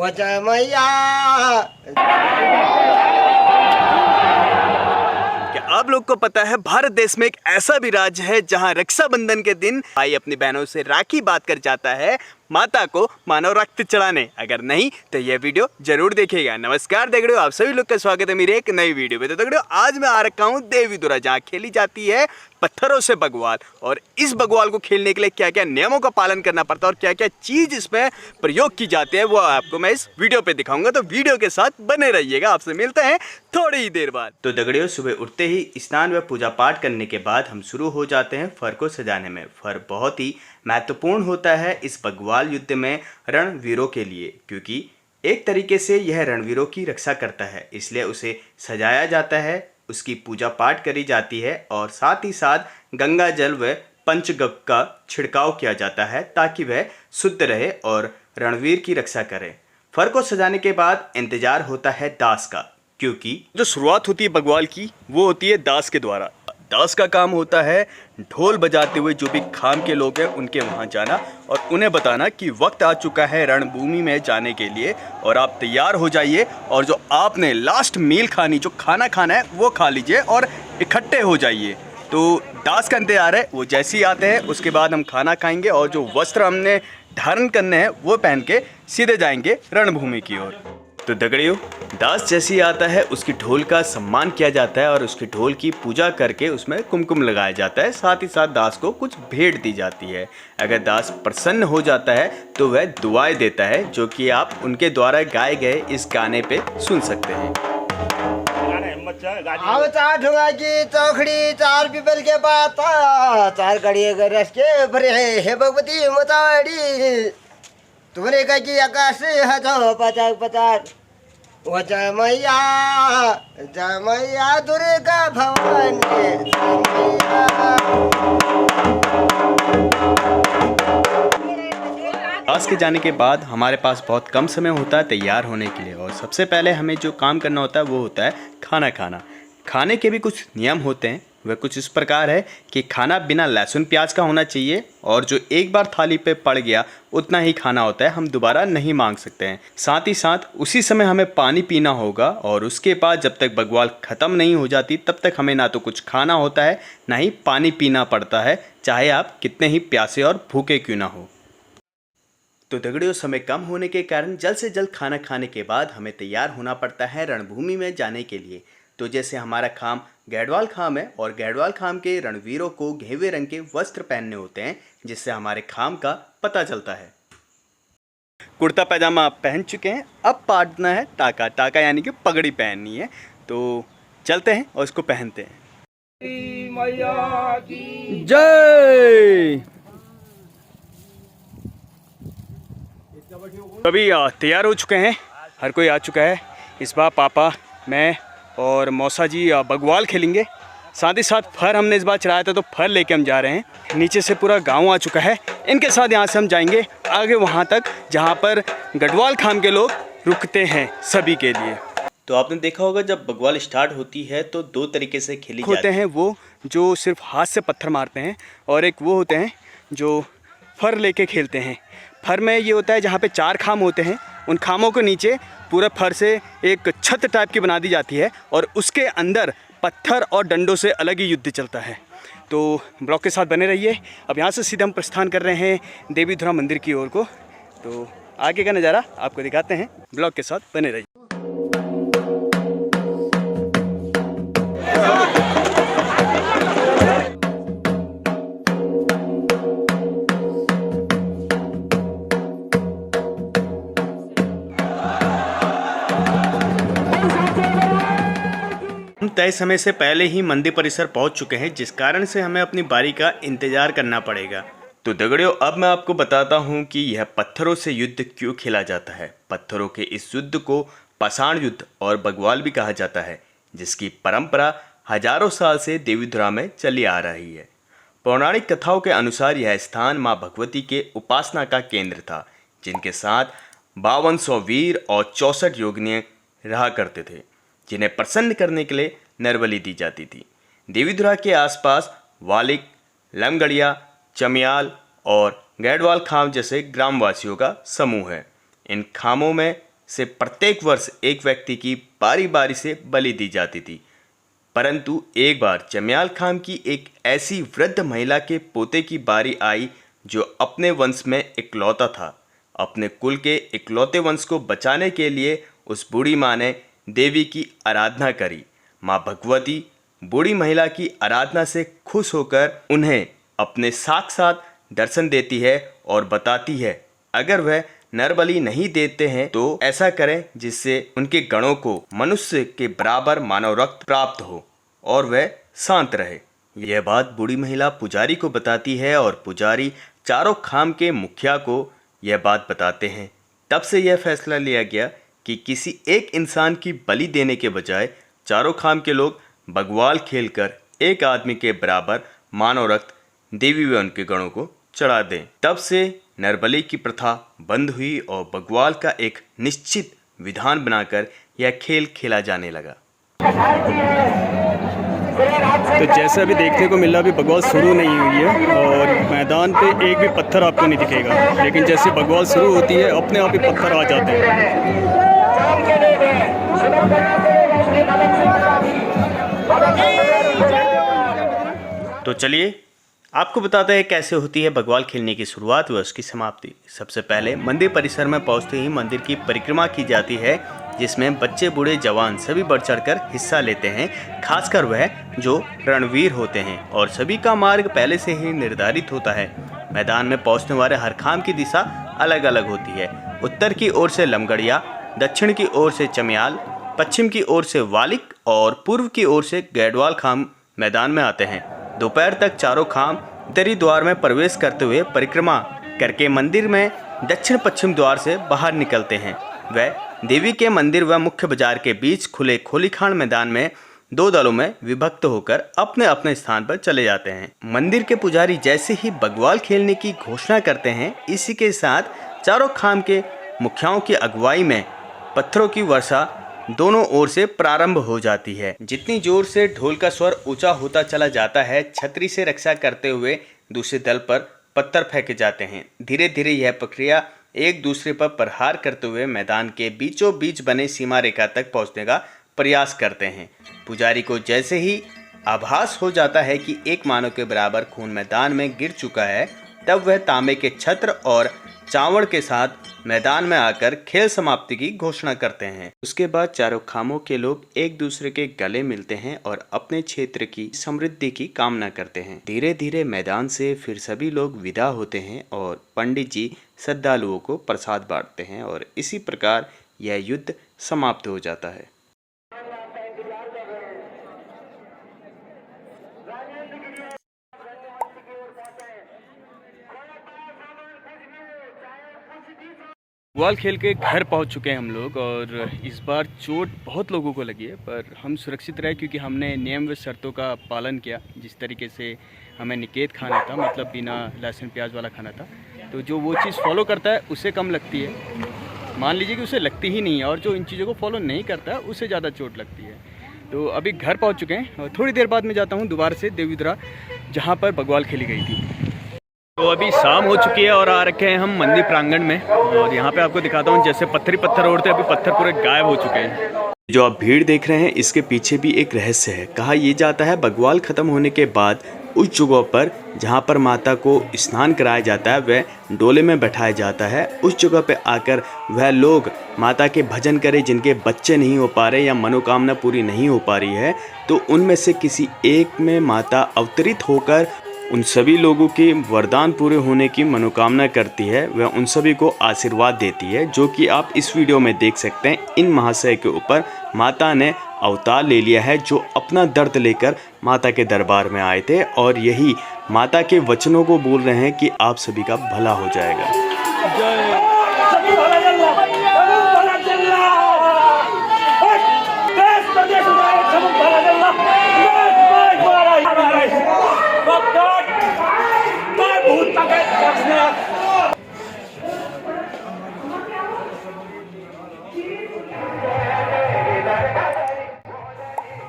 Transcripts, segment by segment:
वजह मैया। क्या आप लोग को पता है भारत देश में एक ऐसा भी राज्य है जहां रक्षाबंधन के दिन भाई अपनी बहनों से राखी बात कर जाता है माता को मानव रक्त चढ़ाने? अगर नहीं तो यह वीडियो जरूर देखिएगा। नमस्कार दगड़ियों, आप सभी लोग का स्वागत है मेरे एक नई वीडियो में। तो दगड़ियों, आज मैं आ रखा हूँ देवीधुरा, जहाँ खेली जाती है पत्थरों से बगवाल। और इस बगवाल को खेलने के लिए क्या क्या नियमों का पालन करना पड़ता है और क्या क्या चीज इसमें प्रयोग की जाती है वो आपको मैं इस वीडियो पे दिखाऊंगा। तो वीडियो के साथ बने रहिएगा। आपसे मिलते हैं थोड़ी ही देर बाद। तो दगड़ियों, सुबह उठते ही स्नान व पूजा पाठ करने के बाद हम शुरू हो जाते हैं फर को सजाने में। फर बहुत ही महत्वपूर्ण होता है इस बगवाल युद्ध में रणवीरों के लिए, क्योंकि एक तरीके से यह रणवीरों की रक्षा करता है, इसलिए उसे सजाया जाता है, उसकी पूजा पाठ करी जाती है और साथ ही साथ गंगा जल व पंचगव्य का छिड़काव किया जाता है ताकि वह शुद्ध रहे और रणवीर की रक्षा करे। फर को सजाने के बाद इंतजार होता है दास का, क्योंकि जो शुरुआत होती है बगवाल की वो होती है दास के द्वारा। दास का काम होता है ढोल बजाते हुए जो भी खाम के लोग हैं उनके वहाँ जाना और उन्हें बताना कि वक्त आ चुका है रणभूमि में जाने के लिए और आप तैयार हो जाइए और जो आपने लास्ट मील खानी, जो खाना खाना है वो खा लीजिए और इकट्ठे हो जाइए। तो दास का इंतजार है, वो जैसे ही आते हैं उसके बाद हम खाना खाएंगे और जो वस्त्र हमने धारण करने हैं वो पहन के सीधे जाएंगे रणभूमि की ओर। तो दगड़ियों, दास जैसे ही आता है उसकी ढोल का सम्मान किया जाता है और उसकी ढोल की पूजा करके उसमें कुमकुम लगाया जाता है। साथ ही साथ दास को कुछ भेंट दी जाती है। अगर दास प्रसन्न हो जाता है तो वह दुआएं देता है, जो कि आप उनके द्वारा गाए गए इस गाने पे सुन सकते हैं। चार ढुंगा की चौखड़ी, चार पीपल के पाता, चार कड़िए रस के भरे हे भगवती मताड़ी, तुमने कहा कि आकाश हजाओ पचाक पचाक। वो जय मैया, जय मैया दुर्गा भवानी, जय मैया। दास के जाने के बाद हमारे पास बहुत कम समय होता है तैयार होने के लिए और सबसे पहले हमें जो काम करना होता है वो होता है खाना खाना। खाने के भी कुछ नियम होते हैं, वह कुछ इस प्रकार है कि खाना बिना लहसुन प्याज का होना चाहिए और जो एक बार थाली पे पड़ गया उतना ही खाना होता है, हम दोबारा नहीं मांग सकते हैं। साथ ही साथ उसी समय हमें पानी पीना होगा और उसके बाद जब तक बगवाल ख़त्म नहीं हो जाती तब तक हमें ना तो कुछ खाना होता है ना ही पानी पीना पड़ता है, चाहे आप कितने ही प्यासे और भूखे क्यों ना हो। तो दगड़ियों, समय कम होने के कारण जल्द से जल्द खाना खाने के बाद हमें तैयार होना पड़ता है रणभूमि में जाने के लिए। तो जैसे हमारा खाम गैडवाल खाम है और गैडवाल खाम के रणवीरों को घेवे रंग के वस्त्र पहनने होते हैं, जिससे हमारे खाम का पता चलता है। कुर्ता पैजामा आप पहन चुके हैं, अब पाटना है टाका। टाका यानी कि पगड़ी पहननी है। तो चलते हैं और इसको पहनते हैं। मैया की जय। अभी तैयार हो चुके हैं, हर कोई आ चुका है। इस बार पापा, मैं और मौसा जी बगवाल खेलेंगे। साथ ही साथ फर हमने इस बार चढ़ाया था तो फर लेके हम जा रहे हैं। नीचे से पूरा गांव आ चुका है, इनके साथ यहाँ से हम जाएंगे आगे वहाँ तक जहाँ पर गढ़वाल खाम के लोग रुकते हैं सभी के लिए। तो आपने देखा होगा जब बगवाल स्टार्ट होती है तो दो तरीके से खेली जाती है। वो जो सिर्फ हाथ से पत्थर मारते हैं और एक वो होते हैं जो फर लेके खेलते हैं। फर में ये होता है जहाँ पे चार खाम होते हैं, उन खामों के नीचे पूरा फर से एक छत टाइप की बना दी जाती है और उसके अंदर पत्थर और डंडों से अलग ही युद्ध चलता है। तो ब्लॉग के साथ बने रहिए। अब यहाँ से सीधे हम प्रस्थान कर रहे हैं देवीधुरा मंदिर की ओर को। तो आगे का नज़ारा आपको दिखाते हैं, ब्लॉग के साथ बने रहिए। हम तय समय से पहले ही मंदिर परिसर पहुंच चुके हैं, जिस कारण से हमें अपनी बारी का इंतजार करना पड़ेगा। तो दगड़ियों, अब मैं आपको बताता हूं कि यह पत्थरों से युद्ध क्यों खेला जाता है। पत्थरों के इस युद्ध को पाषाण युद्ध और बगवाल भी कहा जाता है, जिसकी परंपरा हजारों साल से देवीधुरा में चली आ रही है। पौराणिक कथाओं के अनुसार यह स्थान माँ भगवती के उपासना का केंद्र था, जिनके साथ 5200 वीर और 64 योगिनी रहा करते थे, जिन्हें प्रसन्न करने के लिए नरबलि दी जाती थी। देवीधुरा के आसपास वालिक, लमगड़िया, चमियाल और गैडवाल खाम जैसे ग्रामवासियों का समूह है। इन खामों में से प्रत्येक वर्ष एक व्यक्ति की बारी बारी से बलि दी जाती थी। परंतु एक बार चम्याल खान की एक ऐसी वृद्ध महिला के पोते की बारी आई जो अपने वंश में इकलौता था। अपने कुल के इकलौते वंश को बचाने के लिए उस बूढ़ी माँ ने देवी की आराधना करी। माँ भगवती बूढ़ी महिला की आराधना से खुश होकर उन्हें अपने साक्षात दर्शन देती है और बताती है अगर वह नर बलि नहीं देते हैं तो ऐसा करें जिससे उनके गणों को मनुष्य के बराबर मानव रक्त प्राप्त हो और वह शांत रहे। यह बात बूढ़ी महिला पुजारी को बताती है और पुजारी चारों खाम के मुखिया को यह बात बताते हैं। तब से यह फैसला लिया गया कि किसी एक इंसान की बलि देने के बजाय चारों खाम के लोग बग्वाल खेलकर एक आदमी के बराबर मानव रक्त देवी व उनके गणों को चढ़ा दें। तब से नरबलि की प्रथा बंद हुई और बग्वाल का एक निश्चित विधान बनाकर यह खेल खेला जाने लगा। तो जैसे अभी देखने को मिल रहा, अभी बग्वाल शुरू नहीं हुई है और मैदान पे एक भी पत्थर आपको नहीं दिखेगा, लेकिन जैसे बग्वाल शुरू होती है अपने आप ही पत्थर आ जाते हैं। तो चलिए आपको बताते हैं कैसे होती है बग्वाल खेलने की शुरुआत व उसकी समाप्ति। सबसे पहले मंदिर परिसर में पहुंचते ही मंदिर की परिक्रमा की जाती है, जिसमें बच्चे बूढ़े जवान सभी बढ़ चढ़कर हिस्सा लेते हैं, खासकर वह जो रणवीर होते हैं, और सभी का मार्ग पहले से ही निर्धारित होता है। मैदान में पहुंचने वाले हर खाम की दिशा अलग अलग होती है। उत्तर की ओर से लमगड़िया, दक्षिण की ओर से चम्याल, पश्चिम की ओर से वालिक और पूर्व की ओर से गैडवाल खाम मैदान में आते हैं। दोपहर तक चारों खाम उत्तरी द्वार में प्रवेश करते हुए परिक्रमा करके मंदिर में दक्षिण पश्चिम द्वार से बाहर निकलते हैं। वह देवी के मंदिर व मुख्य बाजार के बीच खुले खोलीखान मैदान में दो दलों में विभक्त होकर अपने अपने स्थान पर चले जाते हैं। मंदिर के पुजारी जैसे ही बग्वाल खेलने की घोषणा करते हैं, इसी के साथ चारों खाम के मुखियाओं की अगुवाई में पत्थरों की वर्षा दोनों ओर से प्रारंभ हो जाती है। जितनी जोर से ढोल का स्वर ऊंचा होता चला जाता है, छतरी से रक्षा करते हुए दूसरे दल पर पत्थर फेंके जाते हैं। धीरे धीरे यह प्रक्रिया एक दूसरे पर प्रहार करते हुए मैदान के बीचों बीच बने सीमा रेखा तक पहुंचने का प्रयास करते हैं। पुजारी को जैसे ही आभास हो जाता है कि एक मानव के बराबर खून मैदान में गिर चुका है, तब वह तांबे के छत्र और चावड़ के साथ मैदान में आकर खेल समाप्ति की घोषणा करते हैं। उसके बाद चारों खामों के लोग एक दूसरे के गले मिलते हैं और अपने क्षेत्र की समृद्धि की कामना करते हैं। धीरे धीरे मैदान से फिर सभी लोग विदा होते हैं और पंडित जी श्रद्धालुओं को प्रसाद बांटते हैं और इसी प्रकार यह युद्ध समाप्त हो जाता है। बग्वाल खेल के घर पहुंच चुके हैं हम लोग और इस बार चोट बहुत लोगों को लगी है, पर हम सुरक्षित रहे क्योंकि हमने नियम व शर्तों का पालन किया। जिस तरीके से हमें निकेत खाना था, मतलब बिना लहसुन प्याज वाला खाना था, तो जो वो चीज़ फॉलो करता है उसे कम लगती है। मान लीजिए कि उसे लगती ही नहीं है, और जो इन चीज़ों को फॉलो नहीं करता है उसे ज़्यादा चोट लगती है। तो अभी घर पहुँच चुके हैं और थोड़ी देर बाद में जाता हूँ दोबारा से देवीद्रा, जहाँ पर बग्वाल खेली गई थी। तो अभी शाम हो चुकी है और आ रखे हैं हम मंदिर प्रांगण में, और यहाँ पे आपको दिखाता हूँ जैसे पत्थर पत्थर उड़ते हैं, अभी पत्थर पूरे गायब हो चुके हैं। जो आप भीड़ देख रहे हैं, इसके पीछे भी एक रहस्य है। कहा यह जाता है बग्वाल खत्म होने के बाद उस जगह पर जहाँ पर माता को स्नान कराया जाता है, वह डोले में बैठाया जाता है। उस जगह पे आकर वह लोग माता के भजन करें जिनके बच्चे नहीं हो पा रहे या मनोकामना पूरी नहीं हो पा रही है, तो उनमें से किसी एक में माता अवतरित होकर उन सभी लोगों के वरदान पूरे होने की मनोकामना करती है। वह उन सभी को आशीर्वाद देती है, जो कि आप इस वीडियो में देख सकते हैं। इन महाशय के ऊपर माता ने अवतार ले लिया है, जो अपना दर्द लेकर माता के दरबार में आए थे, और यही माता के वचनों को बोल रहे हैं कि आप सभी का भला हो जाएगा।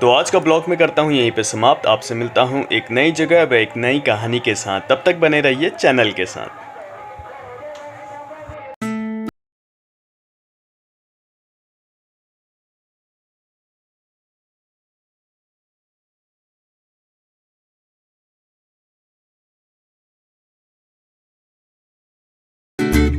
तो आज का ब्लॉग में करता हूँ यहीं पे समाप्त। आपसे मिलता हूँ एक नई जगह व एक नई कहानी के साथ। तब तक बने रहिए चैनल के साथ।